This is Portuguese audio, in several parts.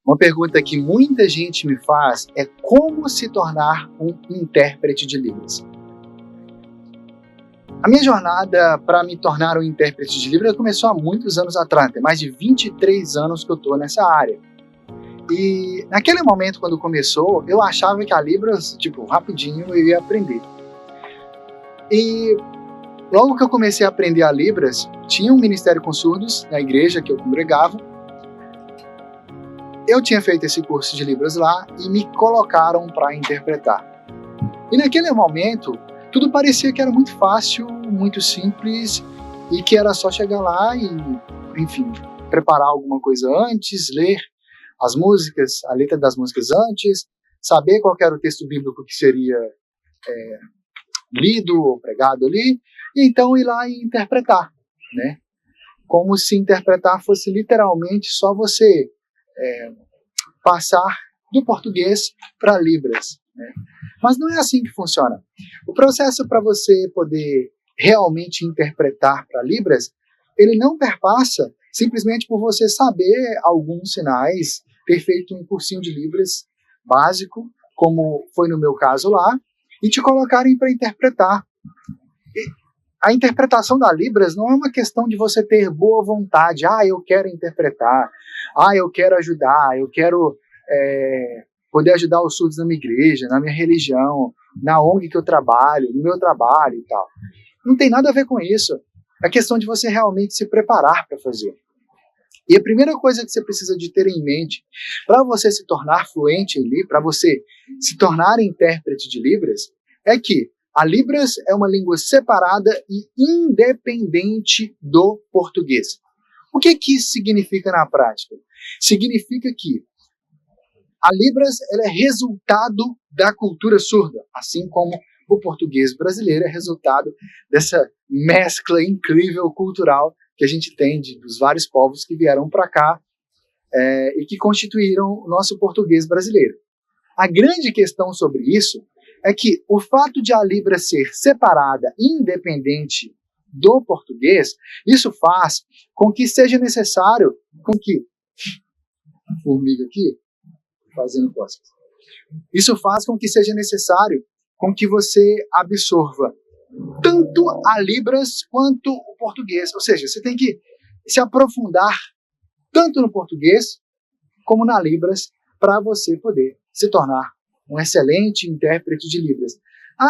Uma pergunta que muita gente me faz é como se tornar um intérprete de Libras. A minha jornada para me tornar um intérprete de Libras começou há muitos anos atrás, tem mais de 23 anos que eu estou nessa área. E naquele momento, quando começou, eu achava que a Libras, rapidinho eu ia aprender. E logo que eu comecei a aprender a Libras, tinha um ministério com surdos na igreja que eu congregava. Eu tinha feito esse curso de Libras lá e me colocaram para interpretar. E naquele momento, tudo parecia que era muito fácil, muito simples, e que era só chegar lá e, preparar alguma coisa antes, ler as músicas, a letra das músicas antes, saber qual era o texto bíblico que seria lido ou pregado ali, e então ir lá e interpretar, né? Como se interpretar fosse literalmente só você passar do português para Libras, né? Mas não é assim que funciona. O processo para você poder realmente interpretar para Libras, ele não perpassa simplesmente por você saber alguns sinais, ter feito um cursinho de Libras básico, como foi no meu caso lá, e te colocarem para interpretar. A interpretação da Libras não é uma questão de você ter boa vontade. Eu quero interpretar. Eu quero ajudar. Eu quero poder ajudar os surdos na minha igreja, na minha religião, na ONG que eu trabalho, no meu trabalho e tal. Não tem nada a ver com isso. É questão de você realmente se preparar para fazer. E a primeira coisa que você precisa de ter em mente para você se tornar fluente em Libras, para você se tornar intérprete de Libras, é que a Libras é uma língua separada e independente do português. O que isso significa na prática? Significa que a Libras ela é resultado da cultura surda, assim como o português brasileiro é resultado dessa mescla incrível cultural que a gente tem dos vários povos que vieram para cá e que constituíram o nosso português brasileiro. A grande questão sobre isso é que o fato de a Libras ser separada, independente do português, isso faz com que seja necessário, formiga aqui, fazendo costas. Isso faz com que seja necessário com que você absorva tanto a Libras quanto o português. Ou seja, você tem que se aprofundar tanto no português como na Libras para você poder se tornar um excelente intérprete de Libras.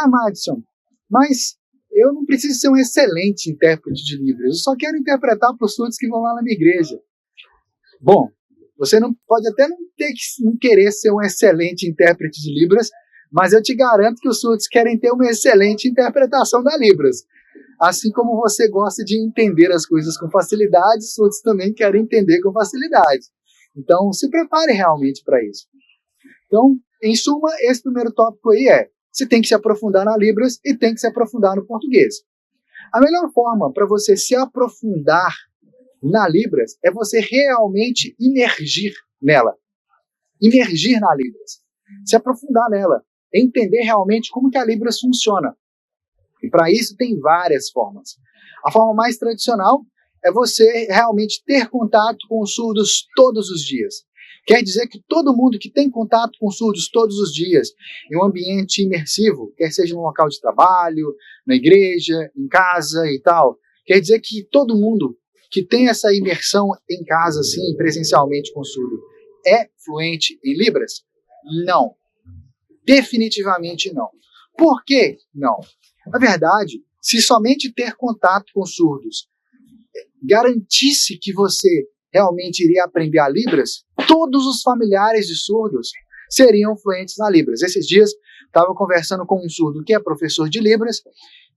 Madison, mas eu não preciso ser um excelente intérprete de Libras, eu só quero interpretar para os surdos que vão lá na minha igreja. Bom, você não pode até não querer ser um excelente intérprete de Libras, mas eu te garanto que os surdos querem ter uma excelente interpretação da Libras. Assim como você gosta de entender as coisas com facilidade, os surdos também querem entender com facilidade. Então, se prepare realmente para isso. Então, em suma, esse primeiro tópico aí você tem que se aprofundar na Libras e tem que se aprofundar no português. A melhor forma para você se aprofundar na Libras é você realmente imergir nela. Imergir na Libras. Se aprofundar nela. Entender realmente como que a Libras funciona. E para isso tem várias formas. A forma mais tradicional é você realmente ter contato com os surdos todos os dias. Quer dizer que todo mundo que tem contato com surdos todos os dias, em um ambiente imersivo, quer seja no local de trabalho, na igreja, em casa e tal, quer dizer que todo mundo que tem essa imersão em casa, assim, presencialmente com surdo, é fluente em Libras? Não. Definitivamente não. Por que não? Na verdade, se somente ter contato com surdos garantisse que você realmente iria aprender a Libras, todos os familiares de surdos seriam fluentes na Libras. Esses dias, estava conversando com um surdo que é professor de Libras,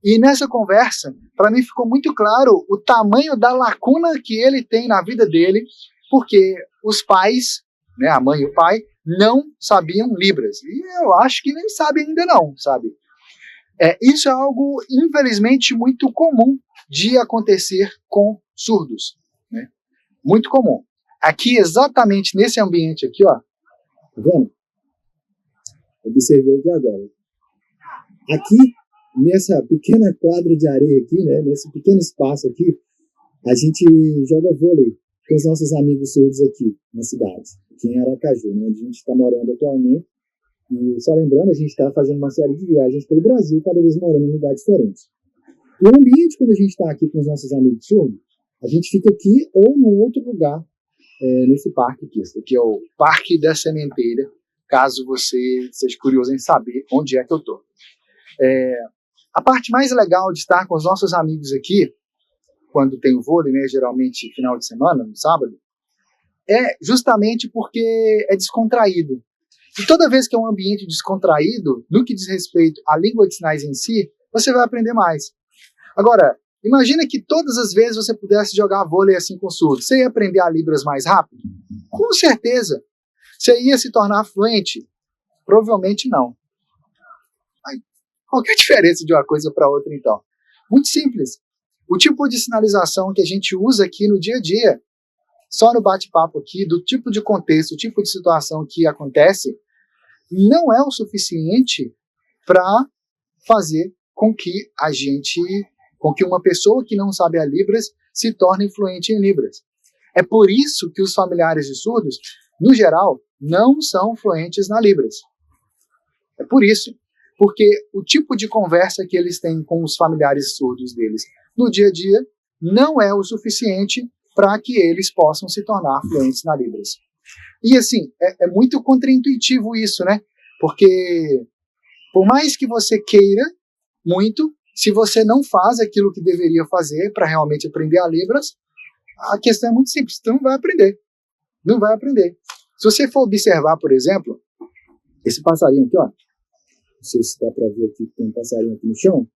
e nessa conversa, para mim ficou muito claro o tamanho da lacuna que ele tem na vida dele, porque os pais, né, a mãe e o pai, não sabiam Libras. E eu acho que nem sabem ainda não, sabe? Isso é algo, infelizmente, muito comum de acontecer com surdos, né? Muito comum. Aqui, exatamente nesse ambiente aqui, ó, tá vendo? Observei aqui agora. Aqui, nessa pequena quadra de areia aqui, né, nesse pequeno espaço aqui, a gente joga vôlei com os nossos amigos surdos aqui na cidade. aqui em Aracaju, né, onde a gente está morando atualmente. E só lembrando, a gente está fazendo uma série de viagens pelo Brasil, cada vez morando em lugares diferentes. E o ambiente, quando a gente está aqui com os nossos amigos surdos, a gente fica aqui ou num outro lugar, nesse parque aqui. Esse aqui é o Parque da Sementeira, caso você seja curioso em saber onde é que eu estou. A parte mais legal de estar com os nossos amigos aqui, quando tem o vôlei, né, geralmente final de semana, no sábado, é justamente porque é descontraído. E toda vez que é um ambiente descontraído, no que diz respeito à língua de sinais em si, você vai aprender mais. Agora, imagina que todas as vezes você pudesse jogar vôlei assim com surdo. Você ia aprender a Libras mais rápido? Com certeza. Você ia se tornar fluente? Provavelmente não. Mas qual que é a diferença de uma coisa para outra, então? Muito simples. O tipo de sinalização que a gente usa aqui no dia a dia, só no bate-papo aqui, do tipo de contexto, o tipo de situação que acontece, não é o suficiente para fazer com que uma pessoa que não sabe a Libras se torne fluente em Libras. É por isso que os familiares de surdos, no geral, não são fluentes na Libras. É por isso, porque o tipo de conversa que eles têm com os familiares surdos deles no dia a dia não é o suficiente para que eles possam se tornar fluentes na Libras. E assim, é muito contraintuitivo isso, né? Porque por mais que você queira muito, se você não faz aquilo que deveria fazer para realmente aprender a Libras, a questão é muito simples, você não vai aprender. Não vai aprender. Se você for observar, por exemplo, esse passarinho aqui, ó, não sei se dá para ver aqui, tem um passarinho aqui no chão,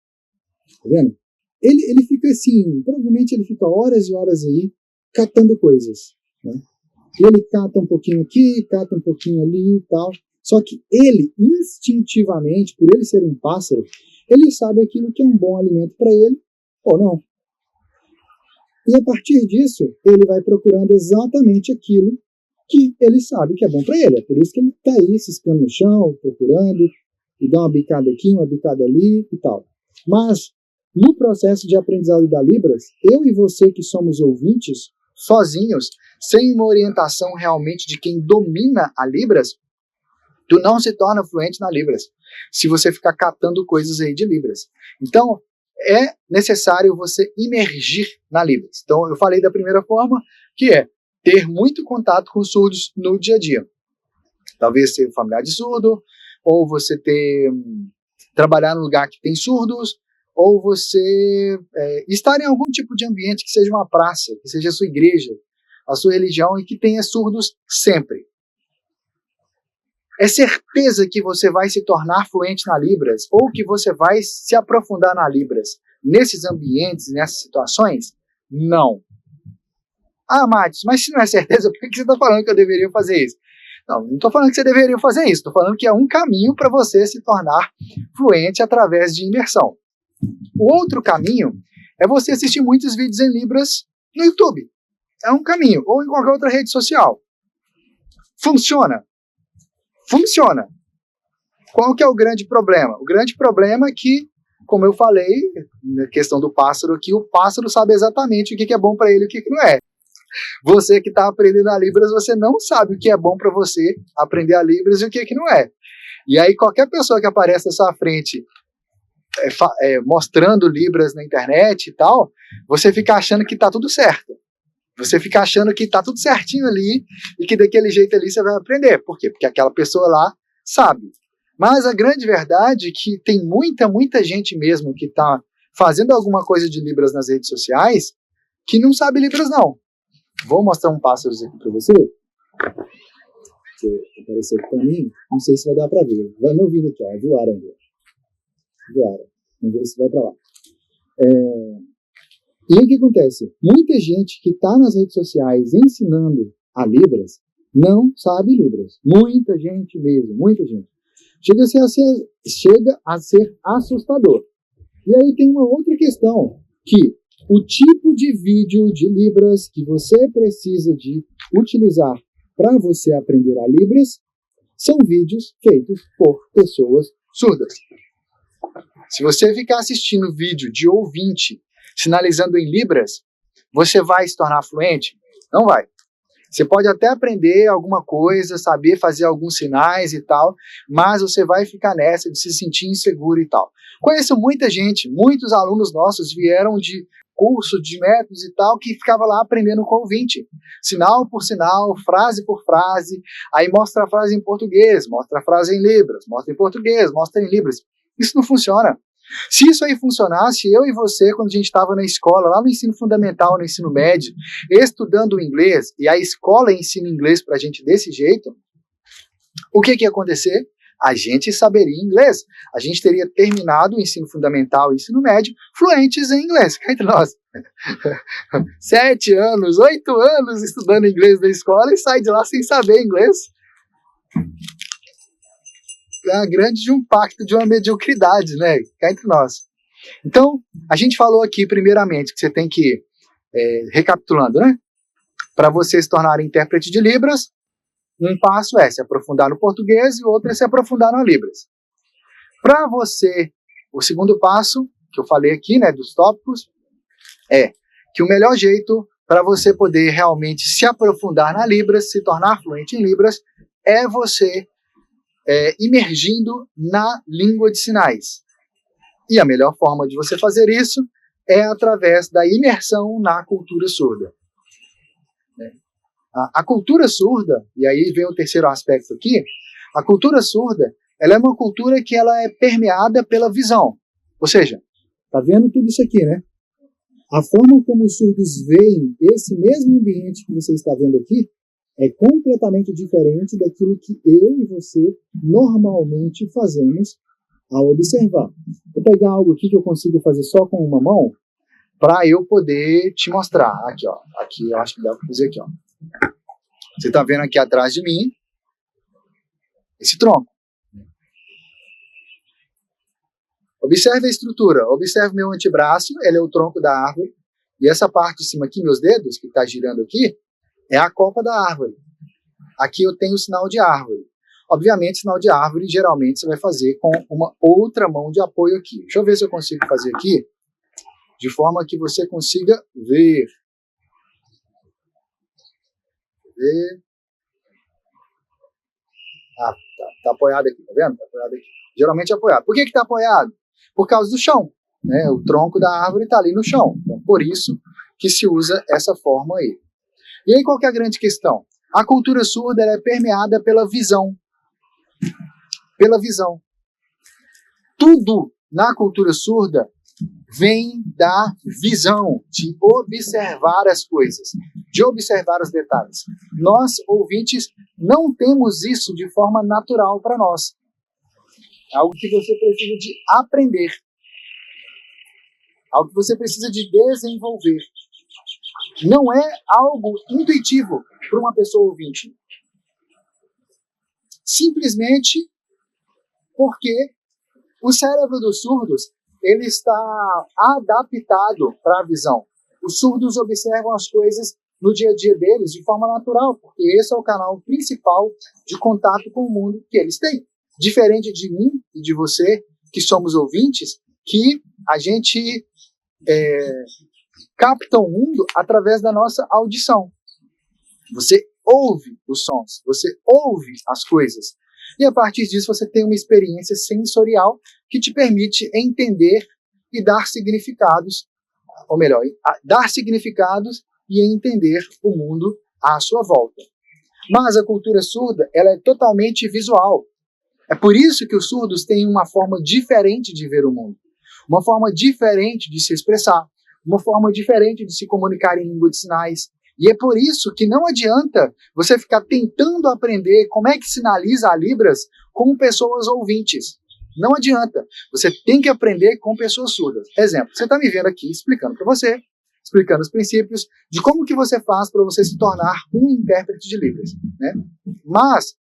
tá vendo? Ele fica assim, provavelmente ele fica horas e horas aí, catando coisas, né? Ele cata um pouquinho aqui, cata um pouquinho ali e tal, só que ele, instintivamente, por ele ser um pássaro, ele sabe aquilo que é um bom alimento para ele, ou não. E a partir disso, ele vai procurando exatamente aquilo que ele sabe que é bom para ele. É por isso que ele está aí ciscando no chão, procurando, e dá uma bicada aqui, uma bicada ali e tal. Mas, no processo de aprendizado da Libras, eu e você que somos ouvintes, sozinhos, sem uma orientação realmente de quem domina a Libras, tu não se torna fluente na Libras, se você ficar catando coisas aí de Libras. Então, é necessário você imergir na Libras. Então, eu falei da primeira forma, que é ter muito contato com surdos no dia a dia. Talvez ser familiar de surdo, ou você trabalhar num lugar que tem surdos, ou você estar em algum tipo de ambiente que seja uma praça, que seja a sua igreja, a sua religião, e que tenha surdos sempre. É certeza que você vai se tornar fluente na Libras, ou que você vai se aprofundar na Libras nesses ambientes, nessas situações? Não. Ah, Matheus, mas se não é certeza, por que você está falando que eu deveria fazer isso? Não estou falando que você deveria fazer isso, estou falando que é um caminho para você se tornar fluente através de imersão. O outro caminho é você assistir muitos vídeos em Libras no YouTube. É um caminho, ou em qualquer outra rede social. Funciona? Funciona. Qual que é o grande problema? O grande problema é que, como eu falei, na questão do pássaro aqui, o pássaro sabe exatamente o que é bom para ele e o que não é. Você que está aprendendo a Libras, você não sabe o que é bom para você aprender a Libras e o que não é. E aí qualquer pessoa que aparece na sua frente mostrando Libras na internet e tal, você fica achando que está tudo certo. Você fica achando que está tudo certinho ali e que daquele jeito ali você vai aprender. Por quê? Porque aquela pessoa lá sabe. Mas a grande verdade é que tem muita gente mesmo que está fazendo alguma coisa de Libras nas redes sociais que não sabe Libras, não. Vou mostrar um pássaro aqui para você. Você apareceu aqui para mim. Não sei se vai dar para ver. Vai me ouvindo aqui, ó. Voaram. Vamos ver se vai para lá. E o que acontece? Muita gente que está nas redes sociais ensinando a Libras não sabe Libras. Muita gente mesmo, muita gente. Chega a ser assustador. E aí tem uma outra questão, que o tipo de vídeo de Libras que você precisa de utilizar para você aprender a Libras são vídeos feitos por pessoas surdas. Se você ficar assistindo vídeo de ouvinte sinalizando em Libras, você vai se tornar fluente? Não vai. Você pode até aprender alguma coisa, saber fazer alguns sinais e tal, mas você vai ficar nessa de se sentir inseguro e tal. Conheço muita gente, muitos alunos nossos vieram de curso, de métodos e tal, que ficava lá aprendendo com ouvinte. Sinal por sinal, frase por frase, aí mostra a frase em português, mostra a frase em libras, mostra em português, mostra em libras. Isso não funciona. Se isso aí funcionasse, eu e você, quando a gente estava na escola, lá no ensino fundamental, no ensino médio, estudando inglês, e a escola ensina inglês pra gente desse jeito, o que ia acontecer? A gente saberia inglês. A gente teria terminado o ensino fundamental e o ensino médio fluentes em inglês. Cá entre nós. 7 anos, 8 anos estudando inglês na escola e sai de lá sem saber inglês. É grande de um pacto de uma mediocridade, né? Cá entre nós. Então, a gente falou aqui, primeiramente, que você tem que, recapitulando, né? Para você se tornar intérprete de Libras, um passo é se aprofundar no português e o outro é se aprofundar no Libras. Para você, o segundo passo, que eu falei aqui, né, dos tópicos, é que o melhor jeito para você poder realmente se aprofundar na Libras, se tornar fluente em Libras, é você imergindo na língua de sinais. E a melhor forma de você fazer isso é através da imersão na cultura surda. A cultura surda, e aí vem o terceiro aspecto aqui, a cultura surda, ela é uma cultura que ela é permeada pela visão. Ou seja, tá vendo tudo isso aqui, né? A forma como os surdos veem esse mesmo ambiente que você está vendo aqui é completamente diferente daquilo que eu e você normalmente fazemos ao observar. Vou pegar algo aqui que eu consigo fazer só com uma mão para eu poder te mostrar. Aqui, ó. Aqui eu acho que dá para fazer aqui, ó. Você está vendo aqui atrás de mim esse tronco. Observe a estrutura. Observe meu antebraço, ele é o tronco da árvore. E essa parte de cima aqui, meus dedos, que está girando aqui, é a copa da árvore. Aqui eu tenho o sinal de árvore. Obviamente, sinal de árvore, geralmente, você vai fazer com uma outra mão de apoio aqui. Deixa eu ver se eu consigo fazer aqui, de forma que você consiga ver. Tá apoiado aqui, tá vendo? Tá apoiado aqui. Geralmente é apoiado. Por que tá apoiado? Por causa do chão, né? O tronco da árvore tá ali no chão. Então, por isso que se usa essa forma aí. E aí, qual que é a grande questão? A cultura surda ela é permeada pela visão. Pela visão. Tudo na cultura surda vem da visão, de observar as coisas, de observar os detalhes. Nós, ouvintes, não temos isso de forma natural para nós. É algo que você precisa de aprender. Algo que você precisa de desenvolver. Não é algo intuitivo para uma pessoa ouvinte. Simplesmente porque o cérebro dos surdos ele está adaptado para a visão. Os surdos observam as coisas no dia a dia deles de forma natural, porque esse é o canal principal de contato com o mundo que eles têm. Diferente de mim e de você, que somos ouvintes, que a gente capta o mundo através da nossa audição. Você ouve os sons, você ouve as coisas. E a partir disso você tem uma experiência sensorial que te permite entender e dar significados, ou melhor, dar significados e entender o mundo à sua volta. Mas a cultura surda, ela é totalmente visual. É por isso que os surdos têm uma forma diferente de ver o mundo, uma forma diferente de se expressar, uma forma diferente de se comunicar em língua de sinais. E é por isso que não adianta você ficar tentando aprender como é que sinaliza a Libras com pessoas ouvintes. Não adianta. Você tem que aprender com pessoas surdas. Exemplo, você está me vendo aqui explicando para você, explicando os princípios de como que você faz para você se tornar um intérprete de Libras, né? Mas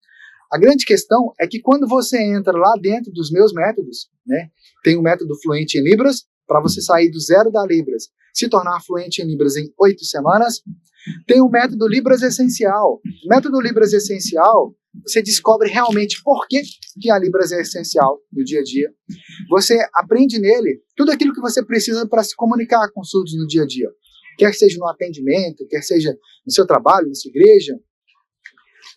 a grande questão é que quando você entra lá dentro dos meus métodos, né, tem o método Fluente em Libras, para você sair do zero da Libras, se tornar fluente em Libras em 8 semanas. Tem o método Libras Essencial. O método Libras Essencial, você descobre realmente por que a Libras é essencial no dia a dia. Você aprende nele tudo aquilo que você precisa para se comunicar com os surdos no dia a dia. quer seja no atendimento, quer seja no seu trabalho, na sua igreja.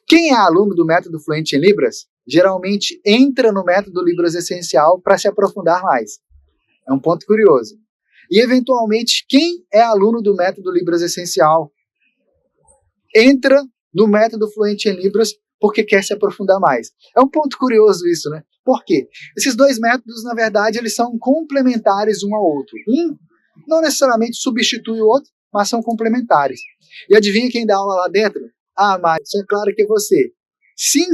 Quem é aluno do método Fluente em Libras, geralmente entra no método Libras Essencial para se aprofundar mais. É um ponto curioso. E, eventualmente, quem é aluno do método Libras Essencial entra no método Fluente em Libras porque quer se aprofundar mais. É um ponto curioso isso, né? Por quê? Esses dois métodos, na verdade, eles são complementares um ao outro. Um não necessariamente substitui o outro, mas são complementares. E adivinha quem dá aula lá dentro? Ah, Márcio, é claro que é você. Sim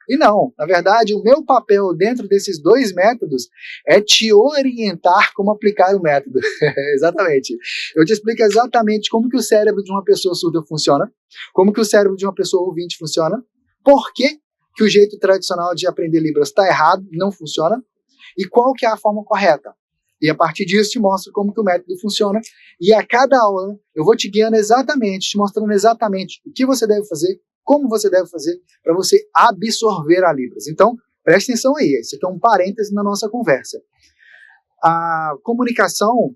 e não. Na verdade, o meu papel dentro desses dois métodos é te orientar como aplicar o método. Exatamente. Eu te explico exatamente como que o cérebro de uma pessoa surda funciona, como que o cérebro de uma pessoa ouvinte funciona, por que o jeito tradicional de aprender Libras está errado, não funciona, e qual que é a forma correta. E a partir disso te mostro como que o método funciona, e a cada aula eu vou te guiando exatamente, te mostrando exatamente o que você deve fazer, como você deve fazer para você absorver a Libras. Então, preste atenção aí, esse aqui é um parêntese na nossa conversa. A comunicação,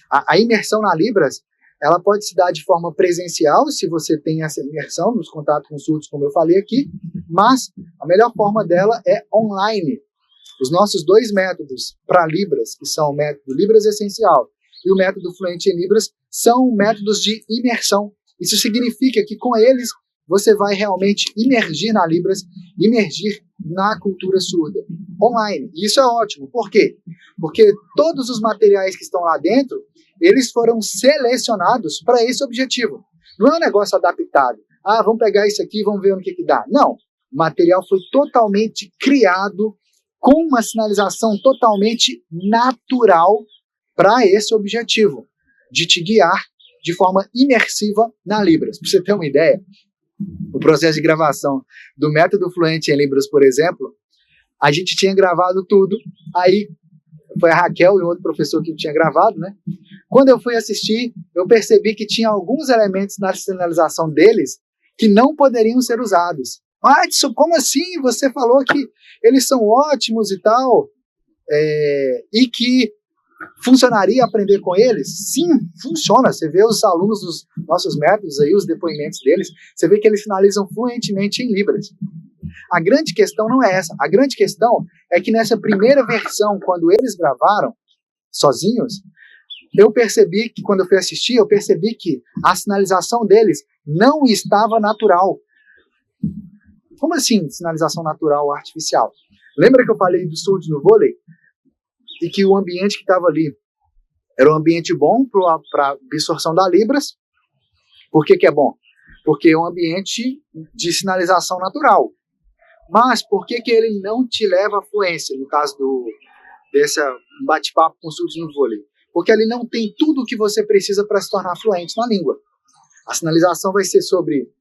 a imersão na Libras, ela pode se dar de forma presencial, se você tem essa imersão nos contatos com surdos, como eu falei aqui, mas a melhor forma dela é online. Os nossos dois métodos para Libras, que são o método Libras Essencial e o método Fluente em Libras, são métodos de imersão. Isso significa que com eles você vai realmente imergir na Libras, imergir na cultura surda, online. E isso é ótimo. Por quê? Porque todos os materiais que estão lá dentro, eles foram selecionados para esse objetivo. Não é um negócio adaptado. Ah, vamos pegar isso aqui e vamos ver no que dá. Não. O material foi totalmente criado com uma sinalização totalmente natural para esse objetivo, de te guiar de forma imersiva na Libras. Para você ter uma ideia, o processo de gravação do método Fluente em Libras, por exemplo, a gente tinha gravado tudo, aí foi a Raquel e outro professor que tinha gravado, né? Quando eu fui assistir, eu percebi que tinha alguns elementos na sinalização deles que não poderiam ser usados. Adson, como assim? Você falou que eles são ótimos e tal, e que funcionaria aprender com eles? Sim, funciona. Você vê os alunos dos nossos métodos aí, os depoimentos deles, você vê que eles finalizam fluentemente em Libras. A grande questão não é essa. A grande questão é que nessa primeira versão, quando eles gravaram sozinhos, eu percebi que, quando eu fui assistir, eu percebi que a sinalização deles não estava natural. Como assim, sinalização natural artificial? Lembra que eu falei dos surdos no vôlei? E que o ambiente que estava ali era um ambiente bom para absorção da Libras. Por que é bom? Porque é um ambiente de sinalização natural. Mas por que ele não te leva à fluência, no caso desse bate-papo com surdos no vôlei? Porque ele não tem tudo o que você precisa para se tornar fluente na língua. A sinalização vai ser sobre,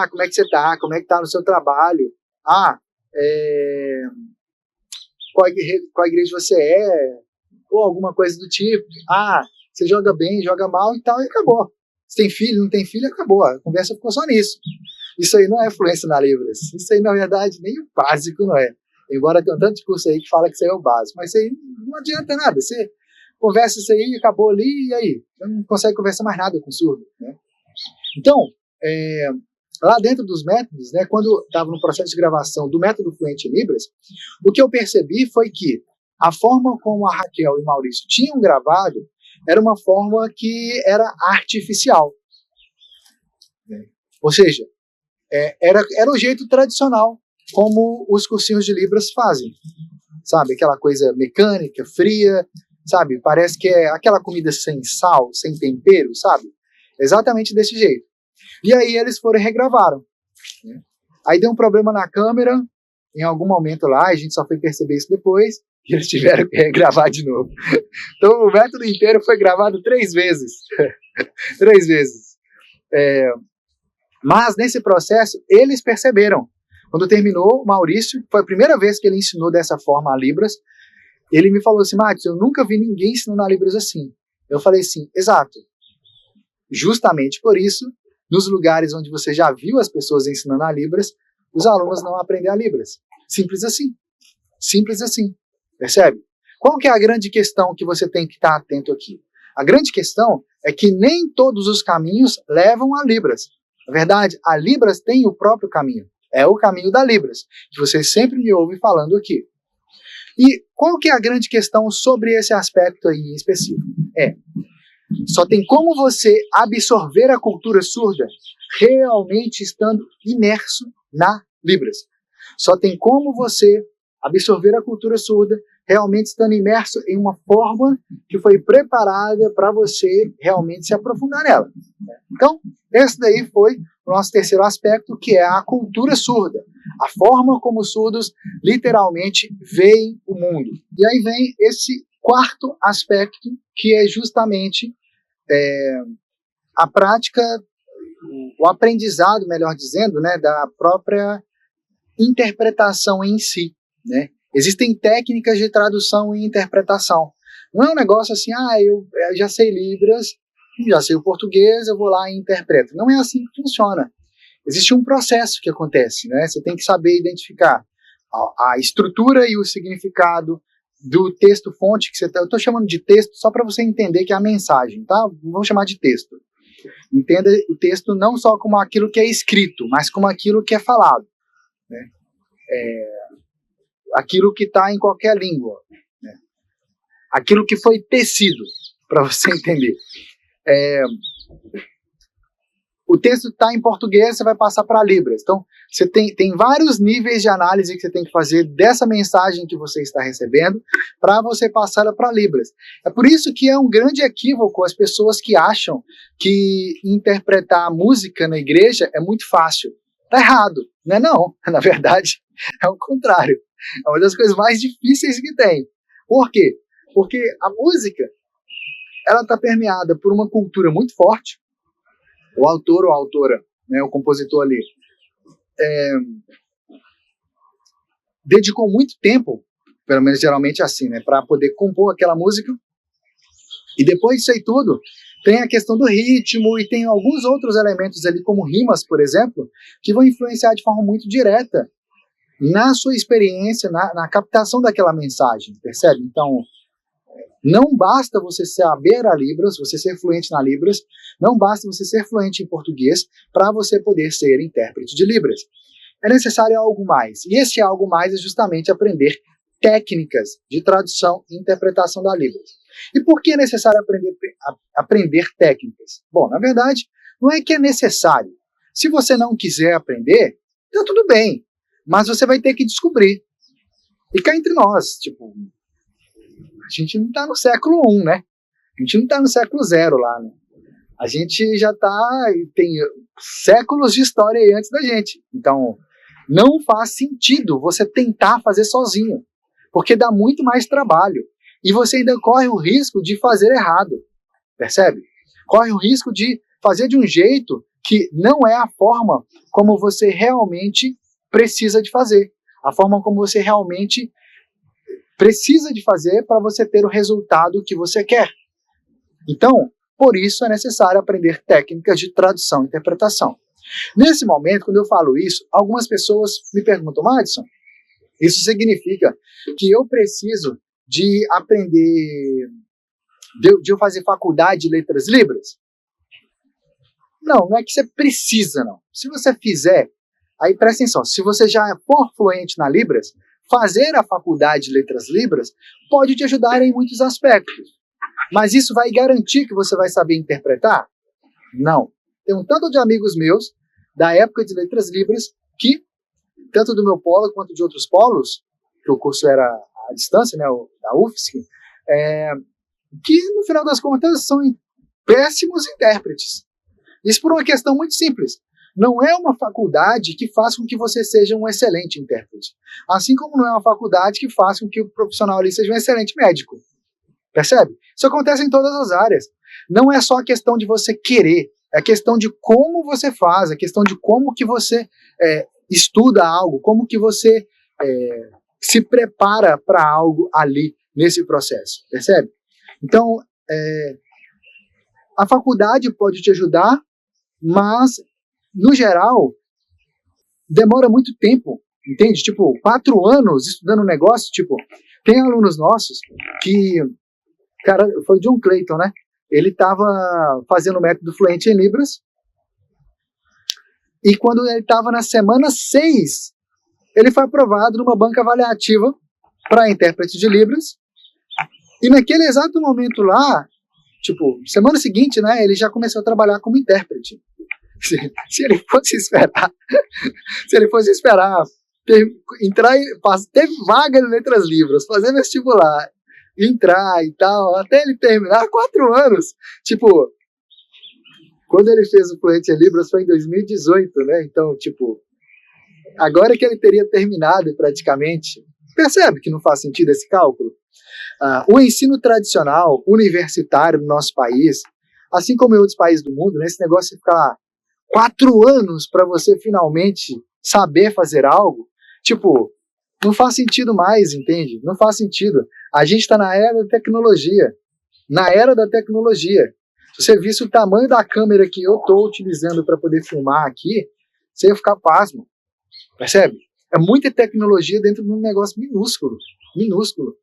como é que você está, como é que está no seu trabalho, qual igreja você é, ou alguma coisa do tipo, você joga bem, joga mal e tal, e acabou. Você tem filho, não tem filho, acabou. A conversa ficou só nisso. Isso aí não é fluência na Libras. Isso aí, na verdade, nem o básico não é. Embora tenha um tanto de curso aí que fala que isso aí é o básico. Mas isso aí não adianta nada. Você conversa isso aí, acabou ali, e aí? Você não consegue conversar mais nada com o surdo, né? Então, lá dentro dos métodos, né, quando estava no processo de gravação do método Fluente em Libras, o que eu percebi foi que a forma como a Raquel e o Maurício tinham gravado era uma forma que era artificial. Ou seja, era o jeito tradicional como os cursinhos de Libras fazem. Sabe, aquela coisa mecânica, fria, sabe, parece que é aquela comida sem sal, sem tempero, sabe? Exatamente desse jeito. E aí eles foram e regravaram. Né? Aí deu um problema na câmera, em algum momento lá, a gente só foi perceber isso depois, e eles tiveram que regravar de novo. Então o método inteiro foi gravado 3 vezes. 3 vezes. Mas nesse processo, eles perceberam. Quando terminou, o Maurício, foi a primeira vez que ele ensinou dessa forma a Libras, ele me falou assim, Matheus, eu nunca vi ninguém ensinando a Libras assim. Eu falei assim, exato. Justamente por isso, nos lugares onde você já viu as pessoas ensinando a Libras, os alunos não aprendem a Libras. Simples assim. Simples assim. Percebe? Qual que é a grande questão que você tem que estar atento aqui? A grande questão é que nem todos os caminhos levam a Libras. Na verdade, a Libras tem o próprio caminho. É o caminho da Libras, que você sempre me ouve falando aqui. E qual que é a grande questão sobre esse aspecto aí em específico? Só tem como você absorver a cultura surda realmente estando imerso na Libras. Só tem como você absorver a cultura surda realmente estando imerso em uma forma que foi preparada para você realmente se aprofundar nela. Então, esse daí foi o nosso terceiro aspecto, que é a cultura surda. A forma como os surdos literalmente veem o mundo. E aí vem esse quarto aspecto, que é justamente a prática, o aprendizado, melhor dizendo, né, da própria interpretação em si, né? Existem técnicas de tradução e interpretação. Não é um negócio assim, eu já sei Libras, já sei o português, eu vou lá e interpreto. Não é assim que funciona. Existe um processo que acontece, né? Você tem que saber identificar a estrutura e o significado do texto-fonte que você está. Eu estou chamando de texto só para você entender que é a mensagem, tá? Vamos chamar de texto. Entenda o texto não só como aquilo que é escrito, mas como aquilo que é falado, né? Aquilo que está em qualquer língua, né? Aquilo que foi tecido, para você entender. O texto está em português, você vai passar para Libras. Então, você tem vários níveis de análise que você tem que fazer dessa mensagem que você está recebendo para você passar para Libras. É por isso que é um grande equívoco as pessoas que acham que interpretar música na igreja é muito fácil. Está errado, não é não. Na verdade, é o contrário. É uma das coisas mais difíceis que tem. Por quê? Porque a música ela está permeada por uma cultura muito forte. O autor ou a autora, né, o compositor ali, dedicou muito tempo, pelo menos geralmente assim, né, para poder compor aquela música. E depois disso aí tudo, tem a questão do ritmo e tem alguns outros elementos ali, como rimas, por exemplo, que vão influenciar de forma muito direta na sua experiência, na captação daquela mensagem, percebe? Então, não basta você saber a Libras, você ser fluente na Libras, não basta você ser fluente em português para você poder ser intérprete de Libras. É necessário algo mais. E esse algo mais é justamente aprender técnicas de tradução e interpretação da Libras. E por que é necessário aprender técnicas? Bom, na verdade, não é que é necessário. Se você não quiser aprender, então tudo bem. Mas você vai ter que descobrir. E cá entre nós, tipo, a gente não está no século I, né? A gente não está no século 0 lá, né? A gente já tem séculos de história aí antes da gente. Então, não faz sentido você tentar fazer sozinho, porque dá muito mais trabalho. E você ainda corre o risco de fazer errado, percebe? Corre o risco de fazer de um jeito que não é a forma como você realmente precisa de fazer. A forma como você realmente precisa de fazer para você ter o resultado que você quer. Então, por isso é necessário aprender técnicas de tradução e interpretação. Nesse momento, quando eu falo isso, algumas pessoas me perguntam, Madison, isso significa que eu preciso de aprender, de eu fazer faculdade de letras libras? Não é que você precisa, não. Se você fizer, aí presta atenção, se você já for fluente na Libras, fazer a faculdade de letras libras pode te ajudar em muitos aspectos. Mas isso vai garantir que você vai saber interpretar? Não. Tem um tanto de amigos meus, da época de letras libras, que, tanto do meu polo quanto de outros polos, que o curso era à distância, né, da UFSC, que, no final das contas, são péssimos intérpretes. Isso por uma questão muito simples. Não é uma faculdade que faz com que você seja um excelente intérprete. Assim como não é uma faculdade que faz com que o profissional ali seja um excelente médico. Percebe? Isso acontece em todas as áreas. Não é só a questão de você querer, é a questão de como você faz, é a questão de como que você estuda algo, como que você se prepara para algo ali nesse processo. Percebe? Então, a faculdade pode te ajudar, mas no geral, demora muito tempo, entende? Tipo, 4 anos estudando um negócio, tipo, tem alunos nossos que, cara, foi John Clayton, né? ele estava fazendo o método fluente em Libras, e quando ele estava na semana 6, ele foi aprovado numa banca avaliativa para intérprete de Libras, e naquele exato momento lá, tipo, semana seguinte, né, ele já começou a trabalhar como intérprete. Se ele fosse esperar entrar, ter vaga em Letras Libras, fazer vestibular, entrar e tal, até ele terminar 4 anos. Tipo, quando ele fez o Fluente em Libras foi em 2018, né? Então, tipo, agora que ele teria terminado praticamente, percebe que não faz sentido esse cálculo? O ensino tradicional, universitário no nosso país, assim como em outros países do mundo, né, esse negócio de ficar 4 anos para você finalmente saber fazer algo, tipo, não faz sentido mais, entende? Não faz sentido. A gente está na era da tecnologia. Na era da tecnologia. Se você visse o tamanho da câmera que eu estou utilizando para poder filmar aqui, você ia ficar pasmo. Percebe? É muita tecnologia dentro de um negócio minúsculo. Minúsculo.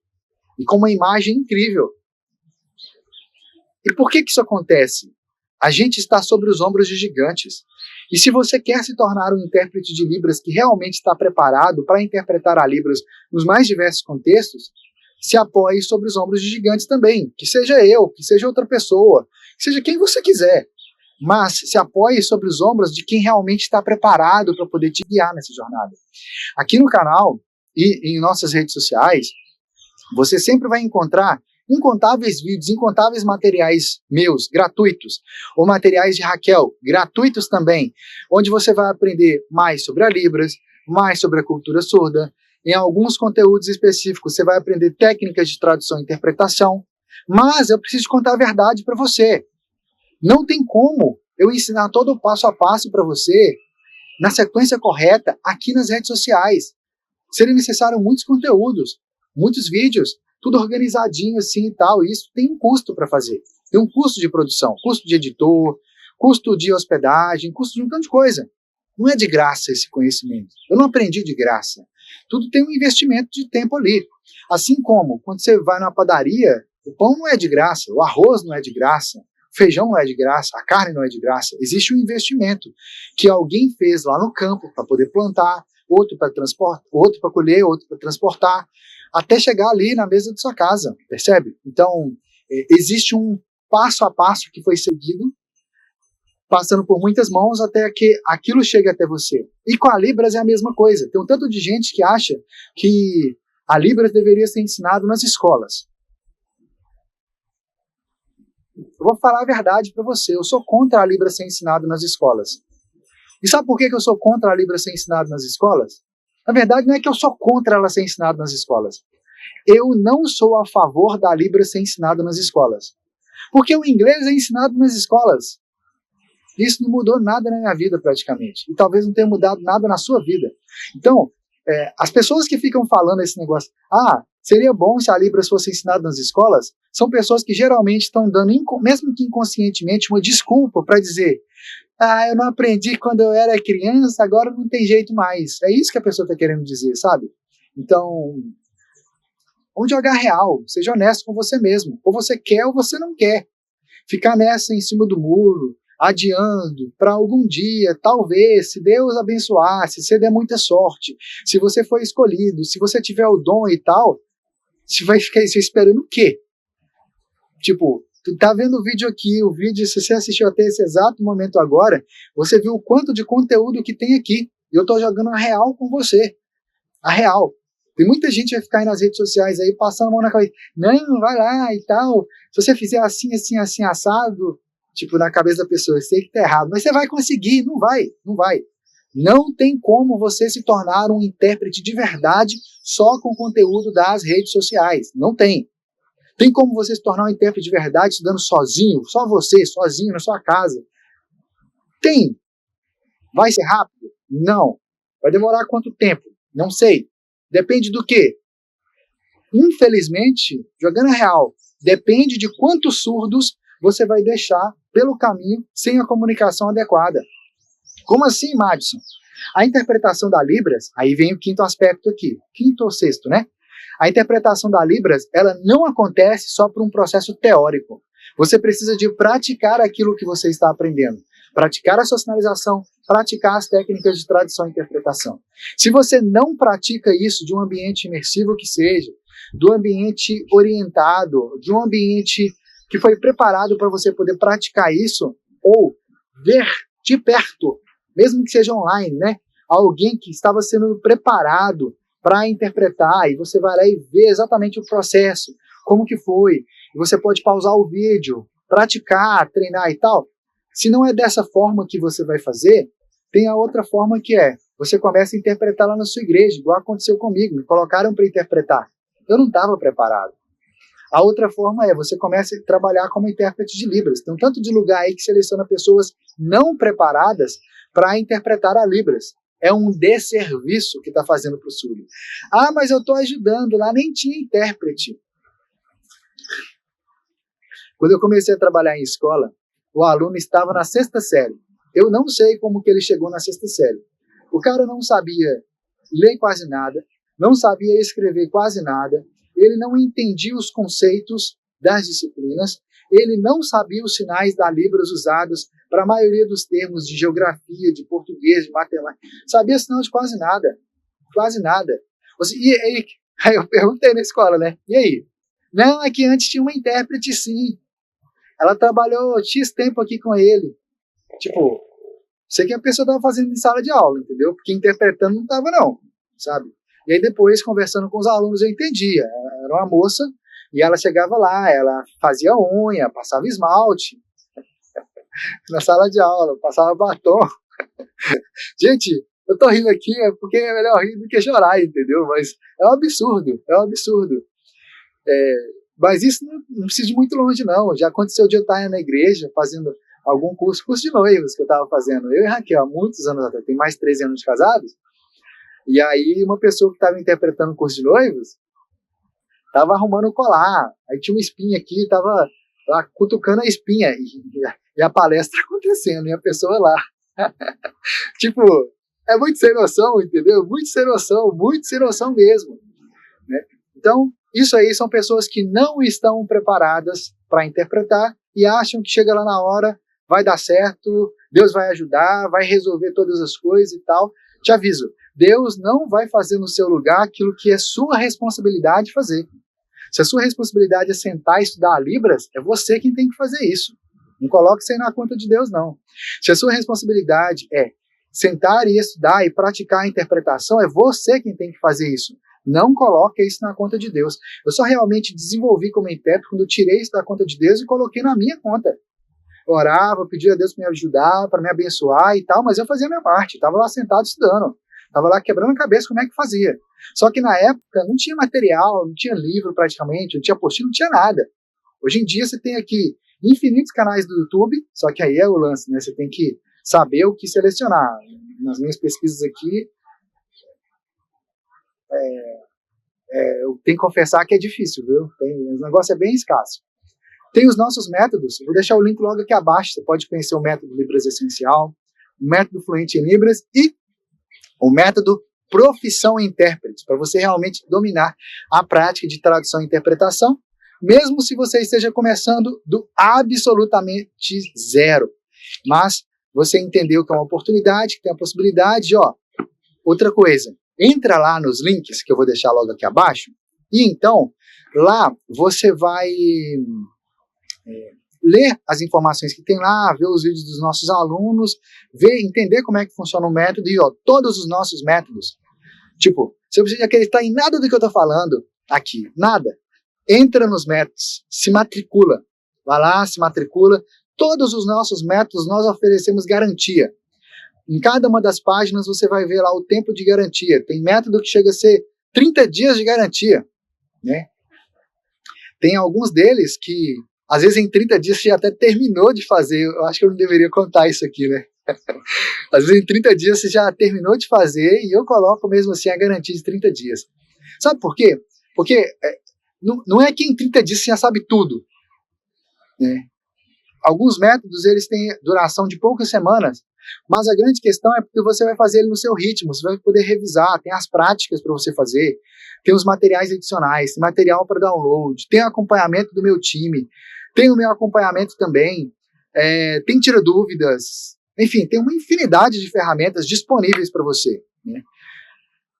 E com uma imagem incrível. E por que isso acontece? A gente está sobre os ombros de gigantes. E se você quer se tornar um intérprete de Libras que realmente está preparado para interpretar a Libras nos mais diversos contextos, se apoie sobre os ombros de gigantes também. Que seja eu, que seja outra pessoa, que seja quem você quiser. Mas se apoie sobre os ombros de quem realmente está preparado para poder te guiar nessa jornada. Aqui no canal e em nossas redes sociais, você sempre vai encontrar incontáveis vídeos, incontáveis materiais meus, gratuitos, ou materiais de Raquel, gratuitos também, onde você vai aprender mais sobre a Libras, mais sobre a cultura surda. Em alguns conteúdos específicos, você vai aprender técnicas de tradução e interpretação. Mas eu preciso contar a verdade para você. Não tem como eu ensinar todo o passo a passo para você, na sequência correta, aqui nas redes sociais. Seria necessário muitos conteúdos, muitos vídeos, tudo organizadinho assim e tal, e isso tem um custo para fazer. Tem um custo de produção, custo de editor, custo de hospedagem, custo de um tanto de coisa. Não é de graça esse conhecimento. Eu não aprendi de graça. Tudo tem um investimento de tempo ali. Assim como, quando você vai na padaria, o pão não é de graça, o arroz não é de graça, o feijão não é de graça, a carne não é de graça. Existe um investimento que alguém fez lá no campo para poder plantar, outro para transportar, outro para colher, outro para transportar, até chegar ali na mesa de sua casa, percebe? Então, existe um passo a passo que foi seguido, passando por muitas mãos até que aquilo chegue até você. E com a Libras é a mesma coisa. Tem um tanto de gente que acha que a Libras deveria ser ensinado nas escolas. Eu vou falar a verdade para você, eu sou contra a Libras ser ensinado nas escolas. E sabe por que eu sou contra a Libras ser ensinado nas escolas? Na verdade, não é que eu sou contra ela ser ensinada nas escolas. Eu não sou a favor da Libras ser ensinada nas escolas. Porque o inglês é ensinado nas escolas. Isso não mudou nada na minha vida, praticamente. E talvez não tenha mudado nada na sua vida. Então, as pessoas que ficam falando esse negócio, seria bom se a Libras fosse ensinada nas escolas, são pessoas que geralmente estão dando, mesmo que inconscientemente, uma desculpa para dizer: eu não aprendi quando eu era criança, agora não tem jeito mais. É isso que a pessoa está querendo dizer, sabe? Então, vamos jogar real, seja honesto com você mesmo. Ou você quer ou você não quer. Ficar nessa em cima do muro, adiando para algum dia, talvez, se Deus abençoar, se você der muita sorte, se você for escolhido, se você tiver o dom e tal, você vai ficar esperando o quê? Tipo, tu tá vendo o vídeo aqui, o vídeo, se você assistiu até esse exato momento agora, você viu o quanto de conteúdo que tem aqui. E eu tô jogando a real com você. A real. Tem muita gente que vai ficar aí nas redes sociais aí, passando a mão na cabeça. Não, vai lá e tal. Se você fizer assim, assim, assim, assado, tipo, na cabeça da pessoa, eu sei que tá errado, mas você vai conseguir. Não vai, não vai. Não tem como você se tornar um intérprete de verdade só com o conteúdo das redes sociais. Não tem. Tem como você se tornar um intérprete de verdade estudando sozinho, só você, sozinho, na sua casa? Tem. Vai ser rápido? Não. Vai demorar quanto tempo? Não sei. Depende do quê? Infelizmente, jogando a real, depende de quantos surdos você vai deixar pelo caminho sem a comunicação adequada. Como assim, Madison? A interpretação da Libras, aí vem o quinto aspecto aqui, quinto ou sexto, né? A interpretação da Libras, ela não acontece só por um processo teórico. Você precisa de praticar aquilo que você está aprendendo. Praticar a sua sinalização, praticar as técnicas de tradução e interpretação. Se você não pratica isso de um ambiente imersivo que seja, do ambiente orientado, de um ambiente que foi preparado para você poder praticar isso, ou ver de perto, mesmo que seja online, né? Alguém que estava sendo preparado para interpretar, e você vai lá e vê exatamente o processo, como que foi, e você pode pausar o vídeo, praticar, treinar e tal. Se não é dessa forma que você vai fazer, tem a outra forma que é, você começa a interpretar lá na sua igreja, igual aconteceu comigo, me colocaram para interpretar. Eu não estava preparado. A outra forma é, você começa a trabalhar como intérprete de Libras. Tem um tanto de lugar aí que seleciona pessoas não preparadas para interpretar a Libras. É um desserviço que está fazendo para o surdo. Ah, mas eu estou ajudando, lá nem tinha intérprete. Quando eu comecei a trabalhar em escola, o aluno estava na 6ª série. Eu não sei como que ele chegou na 6ª série. O cara não sabia ler quase nada, não sabia escrever quase nada, ele não entendia os conceitos das disciplinas, ele não sabia os sinais da Libras usados para a maioria dos termos de geografia, de português, de matemática. Sabia sinal de quase nada. Quase nada. Aí eu perguntei na escola, né? E aí? Não, é que antes tinha uma intérprete, sim. Ela trabalhou X tempo aqui com ele. Tipo, sei que a pessoa estava fazendo em sala de aula, entendeu? Porque interpretando não estava, não, sabe? E aí depois, conversando com os alunos, eu entendia. Era uma moça, e ela chegava lá, ela fazia unha, passava esmalte na sala de aula, passava batom. Gente, eu tô rindo aqui porque é melhor rir do que chorar, entendeu? Mas é um absurdo, é um absurdo. Mas isso não precisa de muito longe, não. Já aconteceu de eu estar na igreja fazendo algum curso de noivos que eu estava fazendo. Eu e Raquel, há muitos anos atrás, tem mais de 13 anos de casados. E aí uma pessoa que estava interpretando o curso de noivos estava arrumando o colar. Aí tinha uma espinha aqui, estava lá cutucando a espinha. E a palestra acontecendo, e a pessoa lá. Tipo, é muito sem noção, entendeu? Muito sem noção mesmo. Né? Então, isso aí são pessoas que não estão preparadas para interpretar e acham que chega lá na hora, vai dar certo, Deus vai ajudar, vai resolver todas as coisas e tal. Te aviso, Deus não vai fazer no seu lugar aquilo que é sua responsabilidade fazer. Se a sua responsabilidade é sentar e estudar Libras, é você quem tem que fazer isso. Não coloque isso aí na conta de Deus, não. Se a sua responsabilidade é sentar e estudar e praticar a interpretação, é você quem tem que fazer isso. Não coloque isso na conta de Deus. Eu só realmente desenvolvi como intérprete quando eu tirei isso da conta de Deus e coloquei na minha conta. Eu orava, pedia a Deus para me ajudar, para me abençoar e tal, mas eu fazia a minha parte. Estava lá sentado estudando. Estava lá quebrando a cabeça como é que fazia. Só que na época não tinha material, não tinha livro praticamente, não tinha apostila, não tinha nada. Hoje em dia você tem aqui infinitos canais do YouTube, só que aí é o lance, né? Você tem que saber o que selecionar. Nas minhas pesquisas aqui, eu tenho que confessar que é difícil, viu? O negócio é bem escasso. Tem os nossos métodos, vou deixar o link logo aqui abaixo, você pode conhecer o método Libras Essencial, o método Fluente em Libras e o método Profissão Intérprete, para você realmente dominar a prática de tradução e interpretação, mesmo se você esteja começando do absolutamente zero. Mas você entendeu que é uma oportunidade, que tem a possibilidade, outra coisa, entra lá nos links, que eu vou deixar logo aqui abaixo, e então, lá você vai ler as informações que tem lá, ver os vídeos dos nossos alunos, entender como é que funciona o método, e todos os nossos métodos. Tipo, você não precisa acreditar em nada do que eu estou falando aqui, nada. Entra nos métodos, se matricula, vai lá, se matricula. Todos os nossos métodos nós oferecemos garantia. Em cada uma das páginas você vai ver lá o tempo de garantia. Tem método que chega a ser 30 dias de garantia, né? Tem alguns deles que, às vezes, em 30 dias você já até terminou de fazer. Eu acho que eu não deveria contar isso aqui, né? Às vezes, em 30 dias você já terminou de fazer e eu coloco mesmo assim a garantia de 30 dias. Sabe por quê? Porque não é que em 30 dias você já sabe tudo, né? Alguns métodos eles têm duração de poucas semanas, mas a grande questão é porque você vai fazer ele no seu ritmo, você vai poder revisar, tem as práticas para você fazer, tem os materiais adicionais, tem material para download, tem acompanhamento do meu time, tem o meu acompanhamento também, tem tira dúvidas, enfim, tem uma infinidade de ferramentas disponíveis para você, né?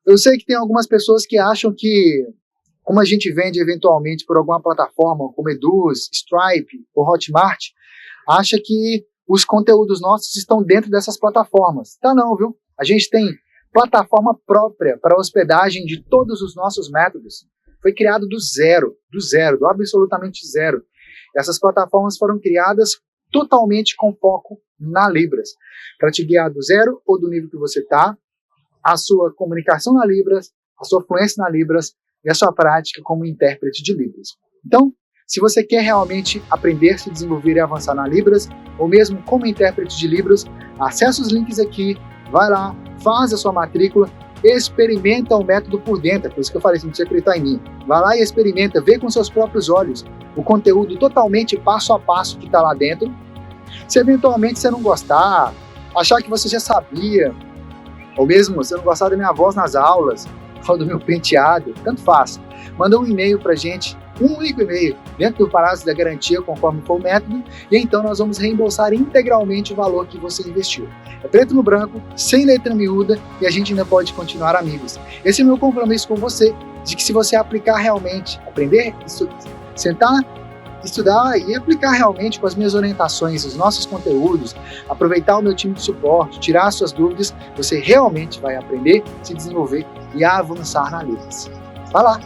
Eu sei que tem algumas pessoas que acham que, como a gente vende eventualmente por alguma plataforma, como Eduz, Stripe ou Hotmart, acha que os conteúdos nossos estão dentro dessas plataformas. Tá não, viu? A gente tem plataforma própria para hospedagem de todos os nossos métodos. Foi criado do zero, do absolutamente zero. Essas plataformas foram criadas totalmente com foco na Libras, para te guiar do zero ou do nível que você está, a sua comunicação na Libras, a sua fluência na Libras e a sua prática como intérprete de Libras. Então, se você quer realmente aprender, se desenvolver e avançar na Libras, ou mesmo como intérprete de Libras, acesse os links aqui, vai lá, faz a sua matrícula, experimenta o método por dentro, por isso que eu falei, você não precisa acreditar em mim. Vai lá e experimenta, vê com seus próprios olhos o conteúdo totalmente passo a passo que está lá dentro. Se eventualmente você não gostar, achar que você já sabia, ou mesmo se não gostar da minha voz nas aulas, ou do meu penteado, tanto faz. Manda um e-mail pra gente, um único e-mail, dentro do prazo da garantia, conforme for o método, e então nós vamos reembolsar integralmente o valor que você investiu. É preto no branco, sem letra miúda, e a gente ainda pode continuar amigos. Esse é o meu compromisso com você, de que se você aplicar realmente, aprender, sentar, estudar e aplicar realmente com as minhas orientações, os nossos conteúdos, aproveitar o meu time de suporte, tirar as suas dúvidas, você realmente vai aprender, se desenvolver e avançar na Libras. Vai lá,